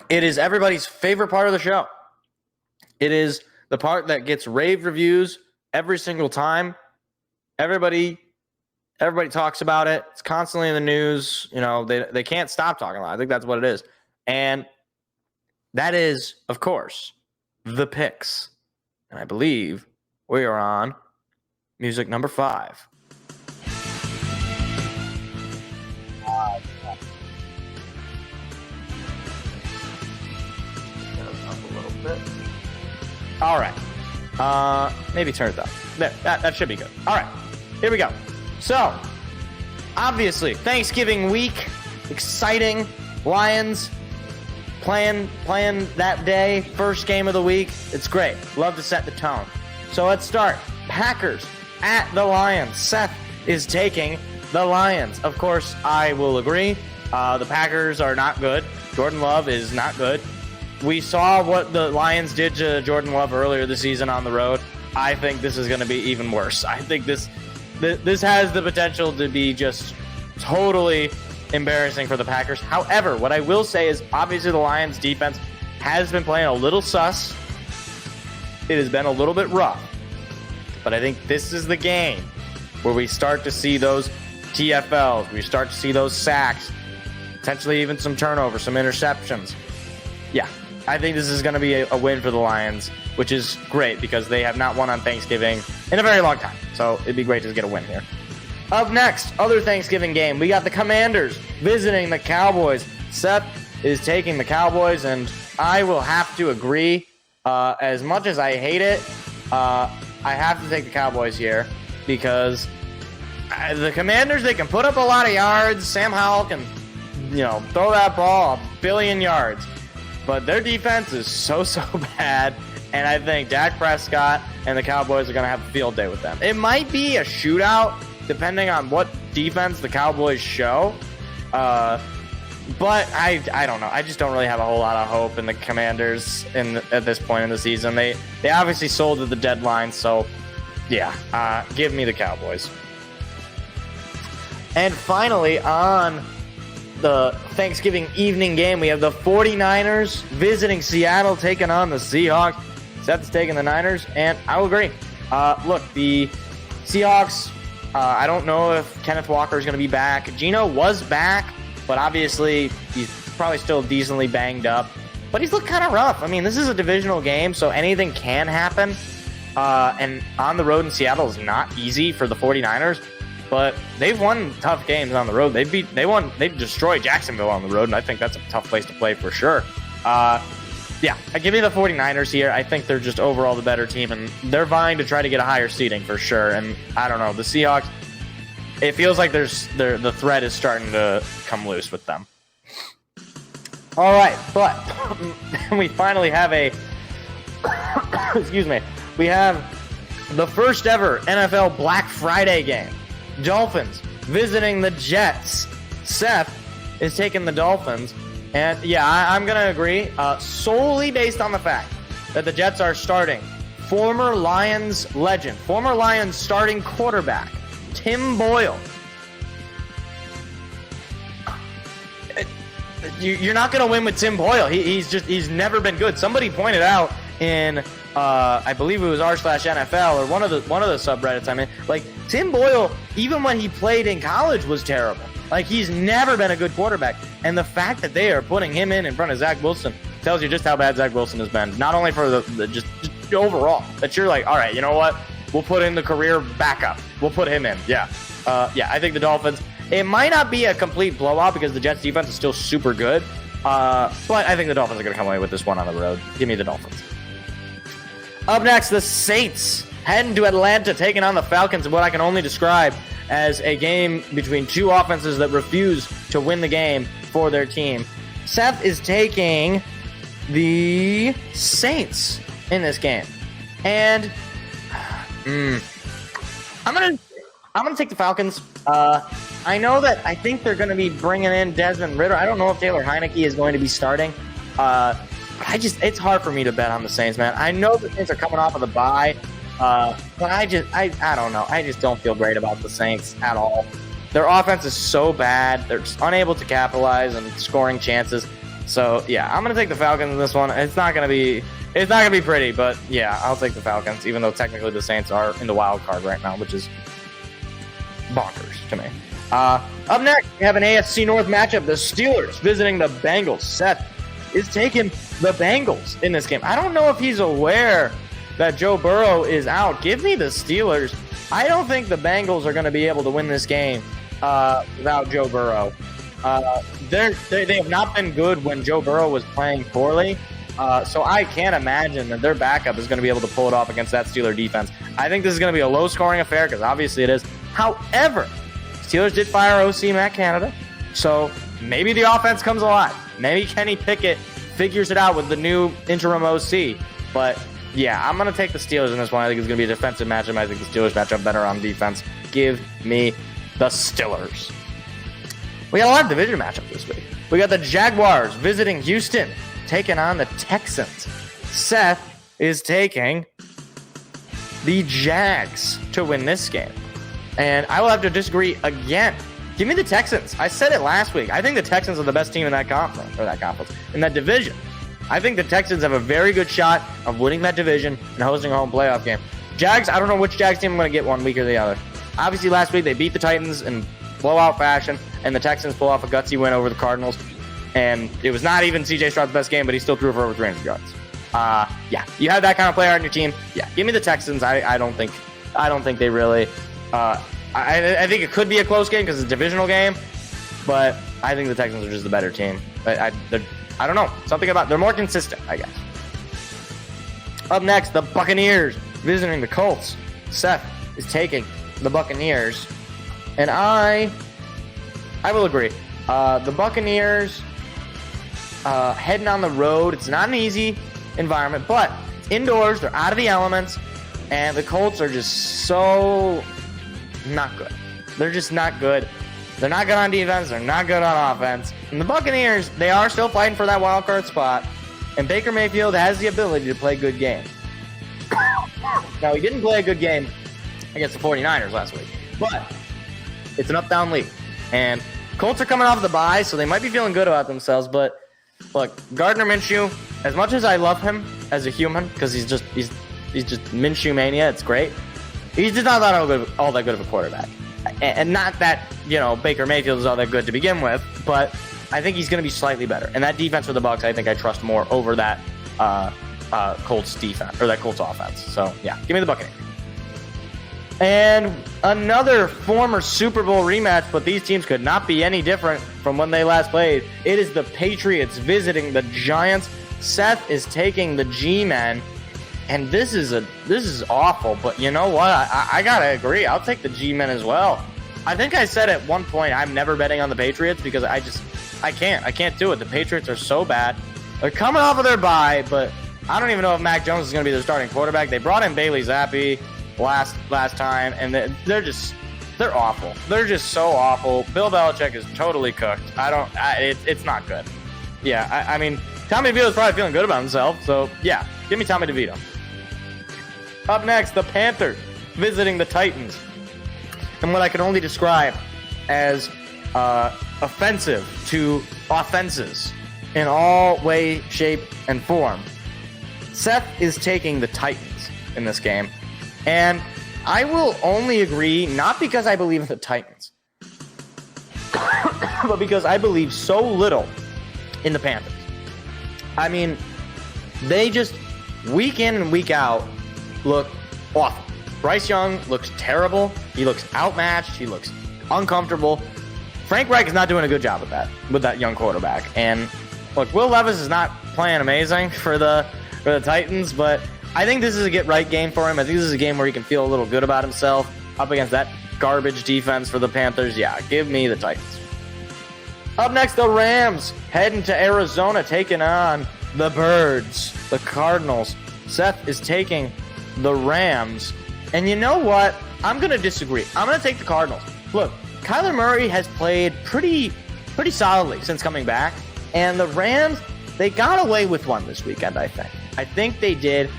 It is everybody's favorite part of the show. It is the part that gets rave reviews every single time. Everybody talks about it. It's constantly in the news. You know, they can't stop talking about it. I think that's what it is. And that is, of course, the picks. And I believe we are on music number 5. All right. Maybe turn it up. There, that should be good. All right. Here we go. So, obviously, Thanksgiving week, exciting. Lions playing that day, first game of the week. It's great. Love to set the tone. So let's start. Packers at the Lions. Seth is taking the Lions. Of course, I will agree. The Packers are not good. Jordan Love is not good. We saw what the Lions did to Jordan Love earlier this season on the road. I think this is going to be even worse. I think this has the potential to be just totally embarrassing for the Packers. However, what I will say is obviously the Lions defense has been playing a little sus. It has been a little bit rough. But I think this is the game where we start to see those TFLs. We start to see those sacks, potentially even some turnovers, some interceptions. Yeah, I think this is going to be a win for the Lions, which is great because they have not won on Thanksgiving in a very long time. So it'd be great to get a win here. Up next, other Thanksgiving game. We got the Commanders visiting the Cowboys. Seth is taking the Cowboys, and I will have to agree. As much as I hate it, I have to take the Cowboys here because the Commanders, they can put up a lot of yards. Sam Howell can, throw that ball a billion yards. But their defense is so bad, and I think Dak Prescott and the Cowboys are going to have a field day with them. It might be a shootout, depending on what defense the Cowboys show. But I don't know. I just don't really have a whole lot of hope in the Commanders at this point in the season. They obviously sold at the deadline, so yeah, give me the Cowboys. And finally, on the Thanksgiving evening game, we have the 49ers visiting Seattle, taking on the Seahawks. Seth's taking the Niners, and I will agree. Look, the Seahawks, I don't know if Kenneth Walker is going to be back. Geno was back, but obviously he's probably still decently banged up. But he's looked kind of rough. I mean, this is a divisional game, so anything can happen. And on the road in Seattle is not easy for the 49ers. But they've won tough games on the road. They've destroyed Jacksonville on the road, and I think that's a tough place to play for sure. I give me the 49ers here. I think they're just overall the better team, and they're vying to try to get a higher seeding for sure. And I don't know, the Seahawks, it feels like the thread is starting to come loose with them. All right, but we finally have we have the first ever NFL Black Friday game. Dolphins visiting the Jets. Seth is taking the Dolphins. And yeah, I'm going to agree solely based on the fact that the Jets are starting former Lions legend, former Lions starting quarterback, Tim Boyle. You're not going to win with Tim Boyle. He's never been good. Somebody pointed out in I believe it was r/NFL or one of the subreddits I'm in. Like, Tim Boyle, even when he played in college, was terrible. Like, he's never been a good quarterback. And the fact that they are putting him in front of Zach Wilson tells you just how bad Zach Wilson has been. Not only for the just overall, that you're like, all right, you know what? We'll put in the career backup. We'll put him in. Yeah. I think the Dolphins, it might not be a complete blowout because the Jets defense is still super good. But I think the Dolphins are going to come away with this one on the road. Give me the Dolphins. Up next, the Saints heading to Atlanta, taking on the Falcons in what I can only describe as a game between two offenses that refuse to win the game for their team. Seth is taking the Saints in this game. And I'm gonna take the Falcons. I know that I think they're going to be bringing in Desmond Ridder. I don't know if Taylor Heineke is going to be starting. It's hard for me to bet on the Saints, man. I know the Saints are coming off of the bye, but I don't know. I just don't feel great about the Saints at all. Their offense is so bad. They're just unable to capitalize on scoring chances. So yeah, I'm gonna take the Falcons in this one. It's not gonna be pretty, but yeah, I'll take the Falcons, even though technically the Saints are in the wild card right now, which is bonkers to me. Up next, we have an AFC North matchup. The Steelers visiting the Bengals. Seth is taking the Bengals in this game. I don't know if he's aware that Joe Burrow is out. Give me the Steelers. I don't think the Bengals are going to be able to win this game without Joe Burrow. They have not been good when Joe Burrow was playing poorly. So I can't imagine that their backup is going to be able to pull it off against that Steeler defense. I think this is going to be a low-scoring affair because obviously it is. However, Steelers did fire OC Matt Canada, so maybe the offense comes alive. Maybe Kenny Pickett figures it out with the new interim OC. But yeah, I'm going to take the Steelers in this one. I think it's going to be a defensive matchup. I think the Steelers match up better on defense. Give me the Steelers. We got a lot of division matchups this week. We got the Jaguars visiting Houston, taking on the Texans. Seth is taking the Jags to win this game. And I will have to disagree again. Give me the Texans. I said it last week. I think the Texans are the best team in that conference, in that division. I think the Texans have a very good shot of winning that division and hosting a home playoff game. Jags, I don't know which Jags team I'm going to get one week or the other. Obviously, last week they beat the Titans in blowout fashion, and the Texans pull off a gutsy win over the Cardinals. And it was not even C.J. Stroud's best game, but he still threw for over 300 yards. Yeah, you have that kind of player on your team. Yeah, give me the Texans. I don't think they really. I think it could be a close game because it's a divisional game, but I think the Texans are just the better team. I don't know. Something about they're more consistent, I guess. Up next, the Buccaneers visiting the Colts. Seth is taking the Buccaneers, and I will agree. The Buccaneers heading on the road. It's not an easy environment, but indoors. They're out of the elements, and the Colts are just so not good. They're just not good. They're not good on defense. They're not good on offense. And the Buccaneers, they are still fighting for that wild card spot. And Baker Mayfield has the ability to play good games. Now, he didn't play a good game against the 49ers last week. But it's an up-down league. And Colts are coming off the bye, so they might be feeling good about themselves. But, look, Gardner Minshew, as much as I love him as a human, because he's just Minshew mania, it's great. He's just not all that good of a quarterback. And not that, Baker Mayfield is all that good to begin with, but I think he's going to be slightly better. And that defense for the Bucs, I think I trust more over that Colts defense, or that Colts offense. So, yeah, give me the Buccaneers. And another former Super Bowl rematch, but these teams could not be any different from when they last played. It is the Patriots visiting the Giants. Seth is taking the G-Men. And this is awful, but you know what? I gotta agree. I'll take the G-Men as well. I think I said at one point I'm never betting on the Patriots because I can't do it. The Patriots are so bad. They're coming off of their bye, but I don't even know if Mac Jones is gonna be their starting quarterback. They brought in Bailey Zappi last time, and they're awful. They're just so awful. Bill Belichick is totally cooked. It's not good. Yeah, I mean, Tommy DeVito is probably feeling good about himself, so yeah, give me Tommy DeVito. Up next, the Panthers visiting the Titans. And what I can only describe as offensive to offenses in all way, shape, and form. Seth is taking the Titans in this game. And I will only agree, not because I believe in the Titans, but because I believe so little in the Panthers. I mean, they just, week in and week out, look awful. Bryce Young looks terrible. He looks outmatched. He looks uncomfortable. Frank Reich is not doing a good job with that young quarterback. And look, Will Levis is not playing amazing for the Titans, but I think this is a get-right game for him. I think this is a game where he can feel a little good about himself up against that garbage defense for the Panthers. Yeah, give me the Titans. Up next, the Rams heading to Arizona, taking on the Birds, the Cardinals. Seth is taking the Rams. And you know what? I'm going to disagree. I'm going to take the Cardinals. Look, Kyler Murray has played pretty solidly since coming back. And the Rams, they got away with one this weekend, I think. I think they did.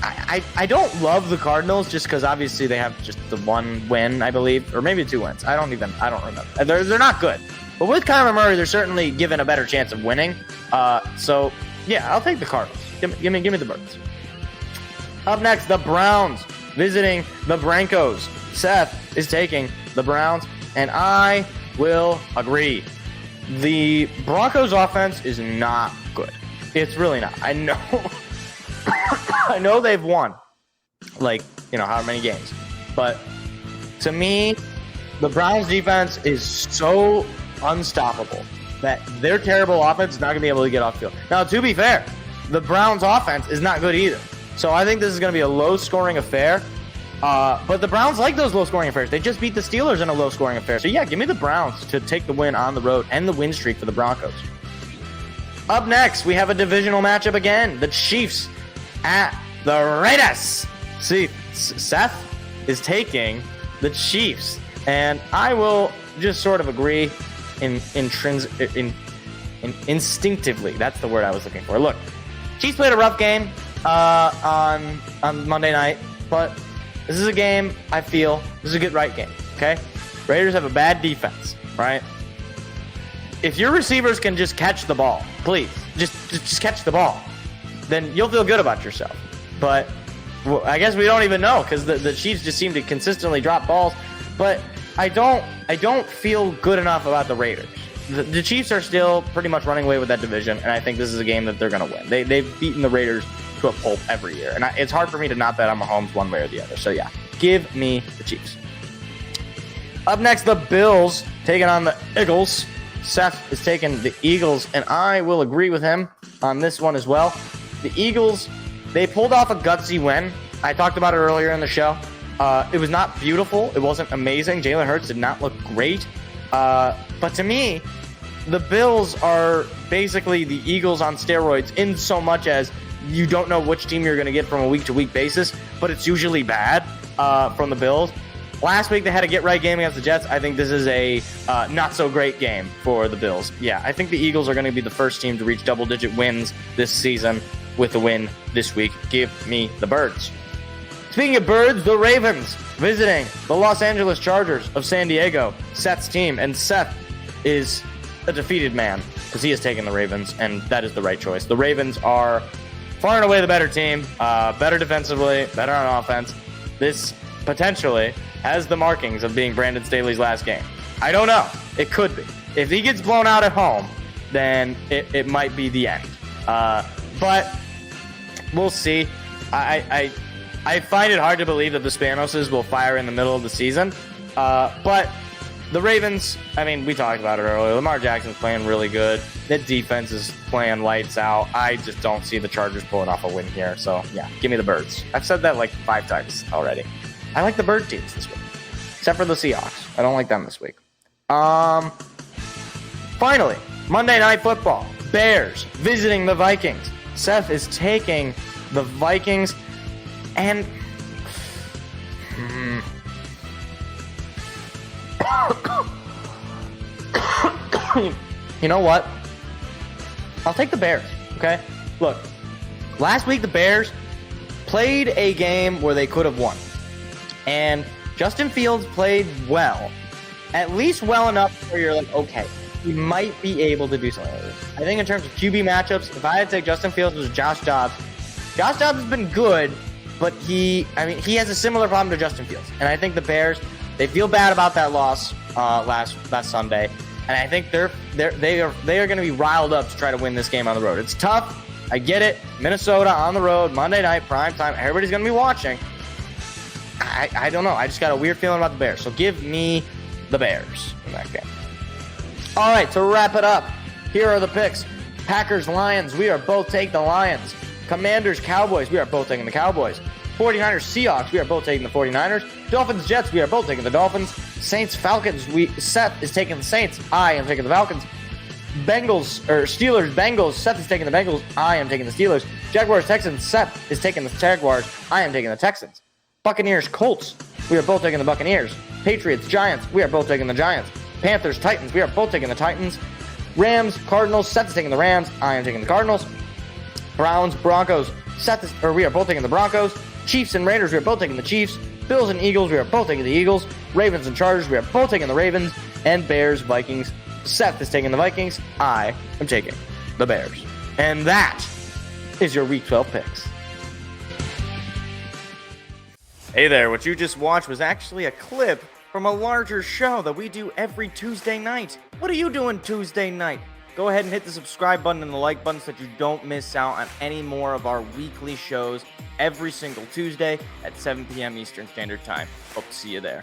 I don't love the Cardinals just because obviously they have just the one win, I believe. Or maybe 2 wins. I don't remember. They're not good. But with Kyler Murray, they're certainly given a better chance of winning. So, yeah, I'll take the Cardinals. Give me the Birds. Up next, the Browns visiting the Broncos. Seth is taking the Browns, and I will agree. The Broncos offense is not good. It's really not. I know. I know they've won, however many games. But to me, the Browns defense is so unstoppable that their terrible offense is not going to be able to get off the field. Now, to be fair, the Browns offense is not good either. So I think this is going to be a low-scoring affair. But the Browns like those low-scoring affairs. They just beat the Steelers in a low-scoring affair. So, yeah, give me the Browns to take the win on the road and the win streak for the Broncos. Up next, we have a divisional matchup again. The Chiefs at the Raiders. See, Seth is taking the Chiefs. And I will just sort of agree instinctively. That's the word I was looking for. Look, Chiefs played a rough game on Monday night, but this is a game I feel this is a good right game. Okay, Raiders have a bad defense, right? If your receivers can just catch the ball, please, just catch the ball, then you'll feel good about yourself. But I guess we don't even know because the Chiefs just seem to consistently drop balls. But I don't feel good enough about the Raiders. The Chiefs are still pretty much running away with that division, and I think this is a game that they're going to win. They've beaten the Raiders to a pulp every year, and it's hard for me to not bet on Mahomes one way or the other. So, yeah, give me the Chiefs. Up next, the Bills taking on the Eagles. Seth is taking the Eagles, and I will agree with him on this one as well. The Eagles, they pulled off a gutsy win. I talked about it earlier in the show. It was not beautiful. It wasn't amazing. Jalen Hurts did not look great. But to me, the Bills are basically the Eagles on steroids in so much as you don't know which team you're going to get from a week-to-week basis, but it's usually bad from the Bills. Last week, they had a get-right game against the Jets. I think this is a not-so-great game for the Bills. Yeah, I think the Eagles are going to be the first team to reach double-digit wins this season with a win this week. Give me the Birds. Speaking of Birds, the Ravens visiting the Los Angeles Chargers of San Diego, Seth's team. And Seth is a defeated man because he has taken the Ravens, and that is the right choice. The Ravens are far and away the better team, better defensively, better on offense. This potentially has the markings of being Brandon Staley's last game. I don't know. It could be. If he gets blown out at home, then it might be the end. But we'll see. I find it hard to believe that the Spanoses will fire in the middle of the season. But the Ravens, I mean, we talked about it earlier. Lamar Jackson's playing really good. The defense is playing lights out. I just don't see the Chargers pulling off a win here. So, yeah, give me the Birds. I've said that like 5 times already. I like the Bird teams this week, except for the Seahawks. I don't like them this week. Finally, Monday Night Football. Bears visiting the Vikings. Seth is taking the Vikings. And you know what? I'll take the Bears, okay? Look, last week the Bears played a game where they could have won. And Justin Fields played well. At least well enough where you're like, okay, he might be able to do something like this. I think in terms of QB matchups, if I had to take Justin Fields versus Josh Dobbs has been good, but he has a similar problem to Justin Fields. And I think the Bears, they feel bad about that loss last Sunday. And I think they are going to be riled up to try to win this game on the road. It's tough. I get it. Minnesota on the road, Monday night, prime time. Everybody's going to be watching. I don't know. I just got a weird feeling about the Bears. So give me the Bears in that game. All right, to wrap it up, here are the picks. Packers, Lions, we are both taking the Lions. Commanders, Cowboys, we are both taking the Cowboys. 49ers, Seahawks, we are both taking the 49ers. Dolphins, Jets, we are both taking the Dolphins. Saints, Falcons, Seth is taking the Saints. I am taking the Falcons. Steelers, Bengals, Seth is taking the Bengals. I am taking the Steelers. Jaguars, Texans, Seth is taking the Jaguars. I am taking the Texans. Buccaneers, Colts, we are both taking the Buccaneers. Patriots, Giants, we are both taking the Giants. Panthers, Titans, we are both taking the Titans. Rams, Cardinals, Seth is taking the Rams. I am taking the Cardinals. Browns, Broncos, we are both taking the Broncos. Chiefs and Raiders, we are both taking the Chiefs. Bills and Eagles, we are both taking the Eagles. Ravens and Chargers, we are both taking the Ravens. And Bears, Vikings, Seth is taking the Vikings. I am taking the Bears. And that is your Week 12 picks. Hey there, what you just watched was actually a clip from a larger show that we do every Tuesday night. What are you doing Tuesday night? Go ahead and hit the subscribe button and the like button so that you don't miss out on any more of our weekly shows every single Tuesday at 7 p.m. Eastern Standard Time. Hope to see you there.